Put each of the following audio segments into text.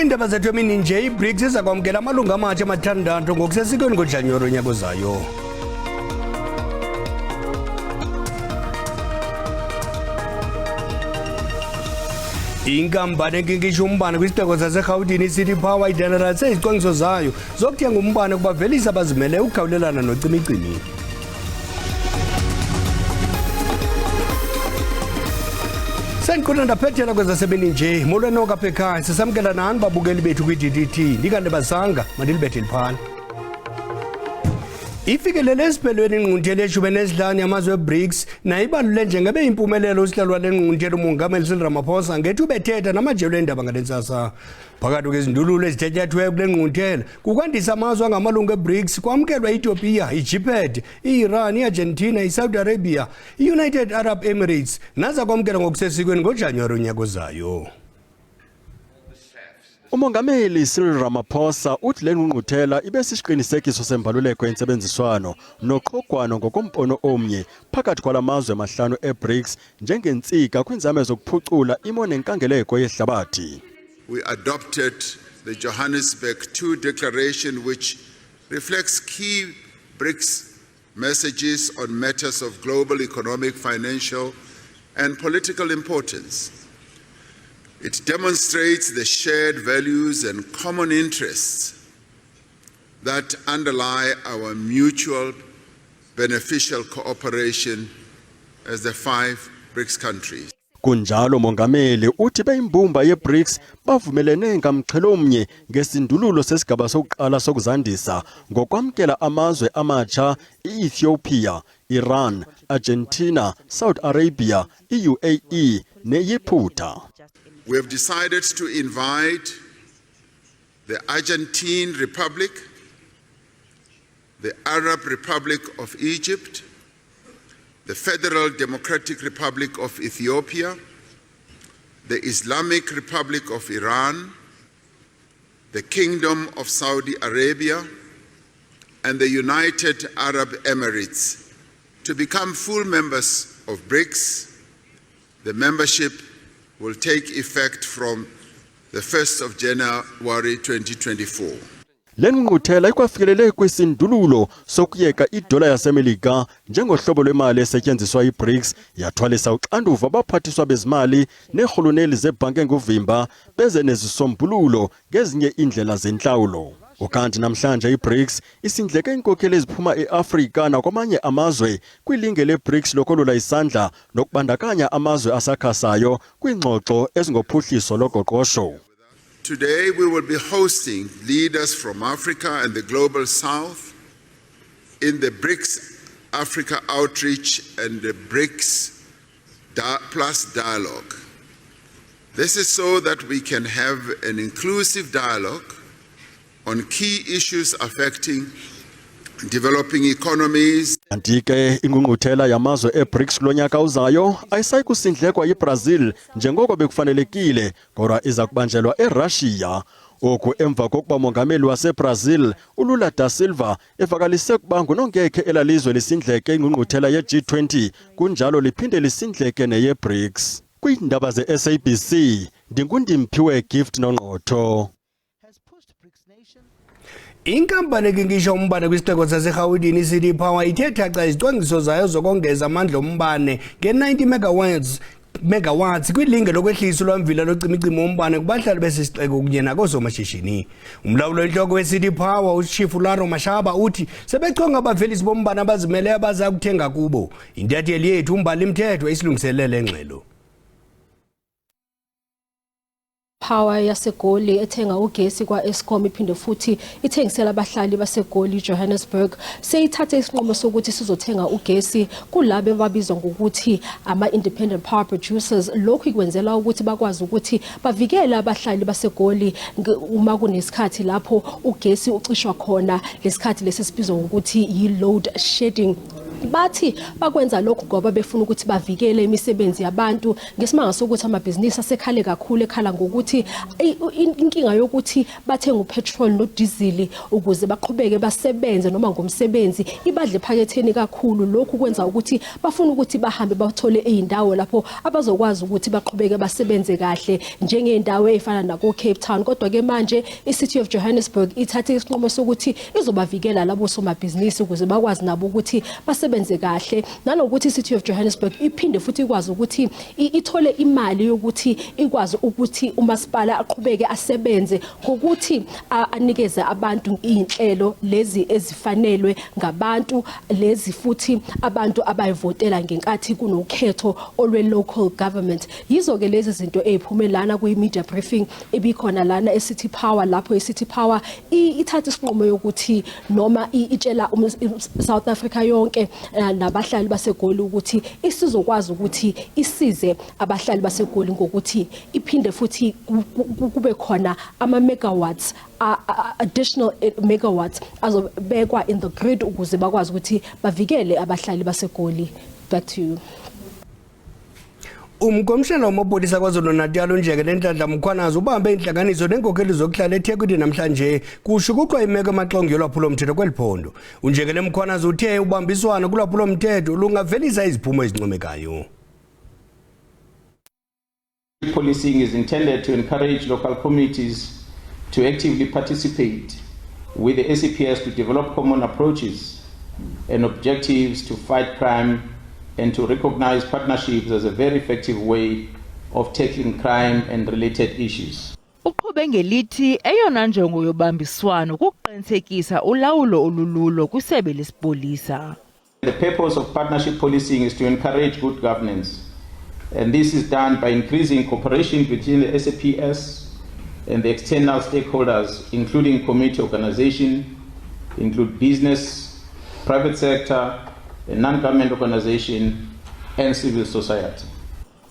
Kwiindaba zethu emini nje iBRICS iza kwamkela amalungu amatsha amathandathu ngokusesikweni ngoJanuwari nyaka ozayo. Inkampani enkinkisha umbane kwisixeko saseRhawutini iCity Power idandalalise izicwangciso zayo zokuthenga umbane kubavelisi abazimele ukukhawulelana nocimicimi. Sendikhona ndaphethela kwezasemini nje molweni okapha ekhaya sisamkela nani babukeli bethu kwi-DDT ndikandibazanga mandilibethe liphana. Ifikelele esiphelweni ingquntyela ye-15 yamazwe e-BRICS nayibalule njengebe impumelelo usihlalwane lengquntyela umongameli Cyril Ramaphosa ngethuba ethetha namajelo eendaba ngale ntsasa. Phakathi kwezindululo ezithetyathweyo kule ngquntyela kukwandisa amazwe angamalungu e-BRICS kwamkelwa i-Ethiopia, i-Egypt, i-Iran, i-Argentina, i-Saudi Arabia, i-United Arab Emirates naza kwamkela ngokusesikweni ngoJanuwari unyaka ozayo. Umongameli Cyril Ramaphosa uthi le ngqungquthela ibe sisiqinisekiso sembaluleko yentsebenziswano noqogwano ngokombono omnye phakathi kwalamazwe amahlanu e-BRICS njengentsika kwinzame zokuphucula imo nenkangeleko yehlabathi. We adopted the Johannesburg II Declaration, which reflects key BRICS messages on matters of global economic, financial, and political importance. It demonstrates the shared values and common interests that underlie our mutual beneficial cooperation as the 5 BRICS countries. Kunjalo mongameli uthi beyimbumba ye-BRICS bavumelene ngamqhelomnye ngesindululo sesigaba sokuqala sokuzandisa ngokwamkela amazwe amatsha i-Ethiopia, Iran, Argentina, Saudi Arabia, i-UAE neYiputa. We have decided to invite the Argentine Republic, the Arab Republic of Egypt, the Federal Democratic Republic of Ethiopia, the Islamic Republic of Iran, the Kingdom of Saudi Arabia, and the United Arab Emirates to become full members of BRICS. The membership will take effect from the 1st of January 2024. Le ngqungquthela ikwafikelele kwisindululo sokuyeka idola yaseMelika njengohlobo lwemali esetyenziswa iBRICS yathwalisa uxanduva abaphathiswa bezimali neerhuluneli zebhanki enguvimba beze nezisombululo ngezinye indlela zentlawulo. Ukanti namhlanje iBRICS isindleke iinkokheli eziphuma eAfrika nakwamanye amazwe kwilinge leBRICS lokolula isandla nokubandakanya amazwe asakhasayo kwiingxoxo ezingophuhliso loqoqosho. Today we will be hosting leaders from Africa and the Global South in the BRICS Africa Outreach and the BRICS Plus Dialogue. This is so that we can have an inclusive dialogue on key issues affecting developing economies. Antike ingqungquthela yamazwe eBRICS lonyaka uzayo ayisayi kusindlekwa yiBrazil njengoko bekufanelekile kodwa iza kubanjelwa eRussia. Oku emva kokuba mongameli waseBrazil uLula da Silva evakalise ukuba ngunongekhe elalizwe lisindleke ingqungquthela ye-G20 kunjalo liphinde lisindleke neye-BRICS. Kwiindaba ze-SABC ndingundimphiwe Gift Nongqotho. Inkampani enkinkisha umbane kwisixeko saseRhawutini iCity Power ithe thaca izicwangciso zayo zokongeza amandla ombane nge-90 megawatts kwilinge lokwehlisa lwamvila locimicimi wombane kubahlali besisixeko kunye nakoosomashishini. Umlawuli wentloko weCity Power uChief Laro Mashaba uthi sebechonga abavelisi bombane abazimele abaza kuthenga kubo. Intatheli yethu umbali mthetho isilungiselele ngxelo. Power yaseGoli ethenga ugesi kwa Eskom iphinde futhi ithengisela abahlali baseGoli Johannesburg seyithatha isinqumo sokuthi sizothenga ugesi kulabe babizwa ngokuthi ama-independent power producers. Lokhu ikwenzela ukuthi bakwazi ukuthi bavikele abahlali baseGoli uma kunesikhathi lapho ugesi ucishwa khona, lesikhathi lesi sibizwa ngokuthi yi-load shedding. bathi bakwenza lokhu ngoba befuna ukuthi bavikele imisebenzi yabantu ngesimanga sokuthi amabhizinisi asekhale kakhulu ekhala ngokuthi inkinga yokuthi bathenga upetrol no diesel ukuze baqhubeke basebenze noma ngomsebenzi ibadle phaketheni kakhulu lokhu kwenza ukuthi bafuna ukuthi bahambe bathole izindawo lapho abazokwazi ukuthi baqhubeke basebenze kahle njengeendawo ezifana nako Cape Town. Kodwa ke manje iCity of Johannesburg ithathe isinqumo sokuthi izobavikela labo somabhizinisi ukuze bakwazi nabo ukuthi basebenze kahle, nanokuthi iCity of Johannesburg iphinde futhi ikwazi ukuthi ithole imali yokuthi ikwazi ukuthi umasipala aqhubeke asebenze ngokuthi anikeze abantu izinhlelo lezi ezifanelwe ngabantu, lezi futhi abantu abayivotela ngenkathi kunokhetho olwe local government. Yizo ke lezi zinto eziphumelana kwi media briefing ebikhona lana eCity Power, lapho iCity Power ithatha isinqumo yokuthi noma itshela South Africa yonke nabahlali baseGoli ukuthi isizokwazi ukuthi isize abahlali baseGoli ngokuthi iphinde futhi kube khona ama megawatts additional megawatts azobekwa in the grid ukuze bakwazi ukuthi bavikele abahlali baseGoli. Back to you. Umkomishana wamapolisa KwaZulu-Natal uNjeke Nhlanhla Mkhwanazi ubambe inhlanganiso nenkokheli zokuhlala eThekwini namhlanje kushukuxwa imeko amaxongo yolwaphulomthetho kweliphondo. uNjeke Mkhwanazi uthe ubambiswano kulwaphulomthetho lungavelisa iziphumo ezincomekayo. Policing is intended to encourage local communities to actively participate with the SAPS to develop common approaches and objectives to fight crime and to recognize partnerships as a very effective way of tackling crime and related issues. Uqhube ngelithi eyona njongo yobambiswano kuqinisekisa ulawulo olululo kwisebe lesipolisa. The purpose of partnership policing is to encourage good governance, and this is done by increasing cooperation between the SAPS and the external stakeholders, including community organization, include business, private sector, a non-government organization and civil society.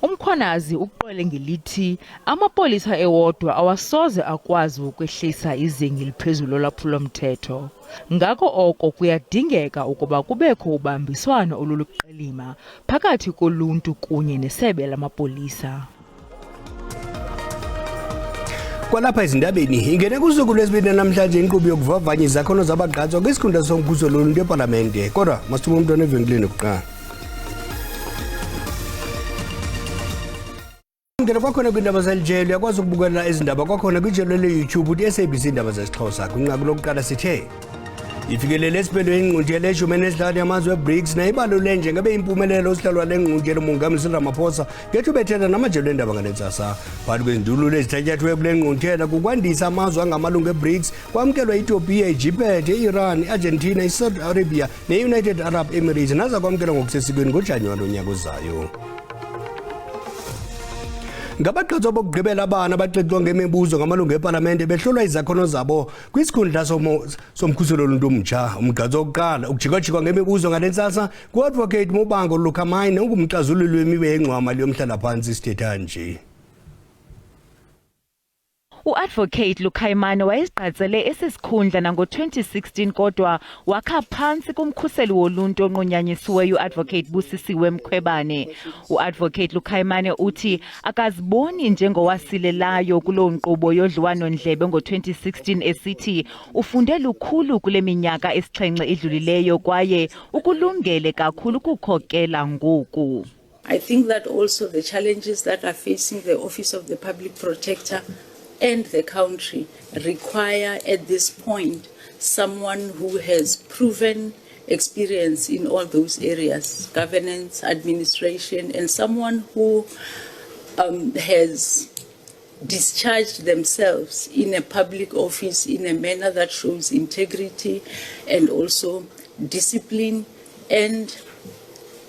Umkhwanazi uqwele ngelithi amapolisa ewodwa awasoze akwazi ukwehlisa izinga eliphezulu lolwaphulomthetho. Ngakho oko kuyadingeka ukuba kubekho ubambiswano oluluqilima phakathi koluntu kunye nesebe lamapolisa. Kwalapha ezindabeni ingene kusuku lwesibili namhlanje inkqubo yokuvavanya izakhono zabagqatswa kwisikhundla sombuso loluntu eParlamente. Kodwa masithume umntwana evenkileni kuqala. Ngene kwakhona kwindaba zelijelo yakwazi ukubukela izindaba kwakhona kwijelo le-YouTube uthi SABC Iindaba zesiXhosa. Kwinqaku lokuqala sithe ifikelele esiphelweni ingquntyela eshumi enesithathu yamazwe eBRICS nayibalule njengabe impumelelo osihlalwa lengquntyela umongameli Ramaphosa ngethuba bethetha namajelo eendaba ngale ntsasa. Phakathi kwezindululo ezithatyathwe kule ngquntyela kukwandisa amazwe angamalungu eBRICS kwamkelwa iEthiopia, iJiphethe, iIran, iArgentina, iSaudi Arabia neUnited Arab Emirates naza kwamkelwa ngokusesikweni ngoJanuwari onyaka ozayo. Ngabagqatswa bokugqibela abana baxoxwa ngemibuzo ngamalungu eParlamente behlolwa izakhono zabo kwisikhundla somkhuselo loluntu omtsha. Umgqatso wokuqala ukujikwa ngemibuzo ngale ntsasa nguadvocate Mobango Lukamine ongumxazululi wemiwe yengxwamali yomhlalaphantsi sithetha nje. Uadvocate Lukamine wayeziqatsele esisikhundla nango-2016 kodwa wakha phansi kumkhuseli woluntu onqunyanyisiweyo uadvocate Busisiwe Mkhwebane. Uadvocate Lukamine uthi akaziboni njengowasilelayo kuloo nkqubo yodliwano-ndlebe ngo-2016 esithi ufunde lukhulu kule minyaka esixhenxe idlulileyo kwaye ukulungele kakhulu ukukhokela ngoku. I think that also the challenges that are facing the Office of the Public Protector and the country require at this point someone who has proven experience in all those areas, governance, administration, and someone who has discharged themselves in a public office in a manner that shows integrity and also discipline and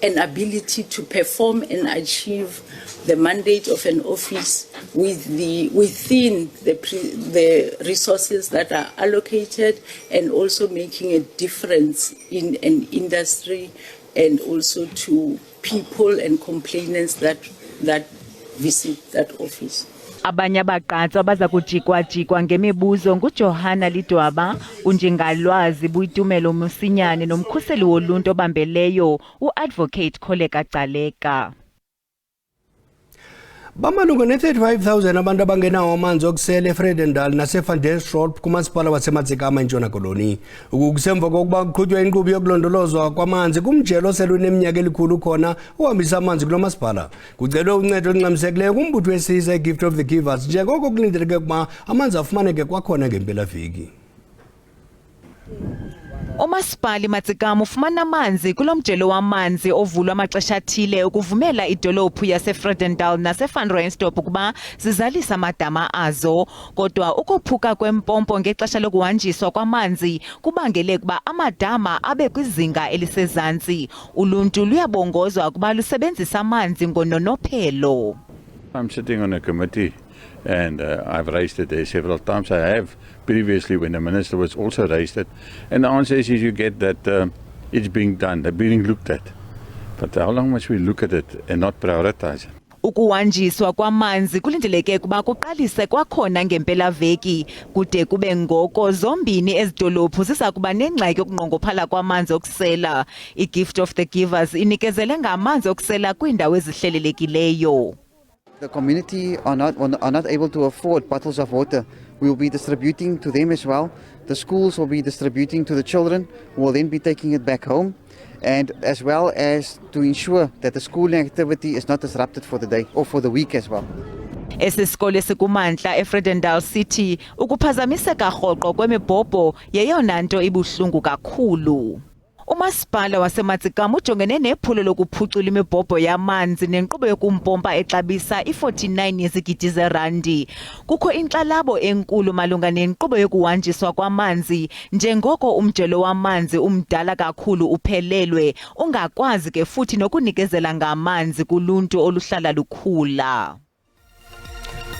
an ability to perform and achieve the mandate of an office within the resources that are allocated and also making a difference in an industry and also to people and complainants that visit that office. Abanye abagqatswa baza kujikwa-jikwa ngemibuzo nguJohanna Lidwaba, unjingalwazi Buyitumelo Musinyane nomkhuseli woluntu obambeleyo uAdvocate Kholeka Gcaleka. Bamalunga ne-35,000 abantu abangenawo amanzi okusela eFredendal naseVandersdorp kumasipala waseMatsikama eNtshona Koloni. Kusemva kokuba kuqhutywa inkqubo yokulondolozwa kwamanzi kumjelo oselwe neminyaka elikhulu khona ohambisa amanzi kulo masipala. Kucelwe uncedo olungxamisekileyo kumbutho wesizwe Gift of the Givers njengoko kulindeleke ukuba amanzi afumaneke kwakhona ngempelaveki. Umasipala Matsikama ufumana amanzi kulomjelo wamanzi ovulwa amaxesha athile ukuvumela idolophu yaseFredendal naseVandersdorp ukuba zizalisa amadama azo, kodwa ukophuka kwempompo ngexesha lokuhanjiswa kwamanzi kubangele ukuba amadama abe kwizinga elisezantsi. Uluntu luyabongozwa ukuba lusebenzisa amanzi ngononophelo. I'm sitting on a committee and I've raised it there several times. I have previously when the minister was also raised it. And the answer is you get that it's being done, being looked at. But how long must we look at it and not prioritize it? Ukuhanjiswa kwamanzi kulindeleke kuba kuqalise kwakhona ngempelaveki kude kube ngoko zombini ezidolophu ziza kuba nengxaki yokunqongophala kwamanzi okusela. iGift of the Givers inikezele ngamanzi okusela kwiindawo ezihlelelekileyo. The community are not able to afford bottles of water. We will be distributing to them as well. The schools will be distributing to the children, who will then be taking it back home, and as well as to ensure that the schooling activity is not disrupted for the day or for the week as well. Esisikole sikumantla eFredendal City ukuphazamiseka rhoqo kwemibhobho yeyona nto ibuhlungu kakhulu. Umasipala waseMatsikama ujongene nephulo lokuphucula imibhobho yamanzi nenkqubo yokumpompa exabisa i-49 yezigidi zerandi. Kukho inkxalabo enkulu malunga nenkqubo yokuhanjiswa kwamanzi njengoko umjelo wamanzi umdala kakhulu uphelelwe, ungakwazi ke futhi nokunikezela ngamanzi kuluntu oluhlala lukhula.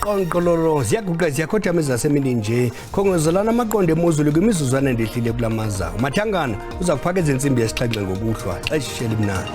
Qonqololo ziyaguqa ziyakhothama ezasemini nje khongozelana amaqondo emozulu kwimizuzwana endehlile kulamaza. Umathangana uza kuphaka ezintsimbi yesixhenxe ngokuhlwa xesha elimnandi.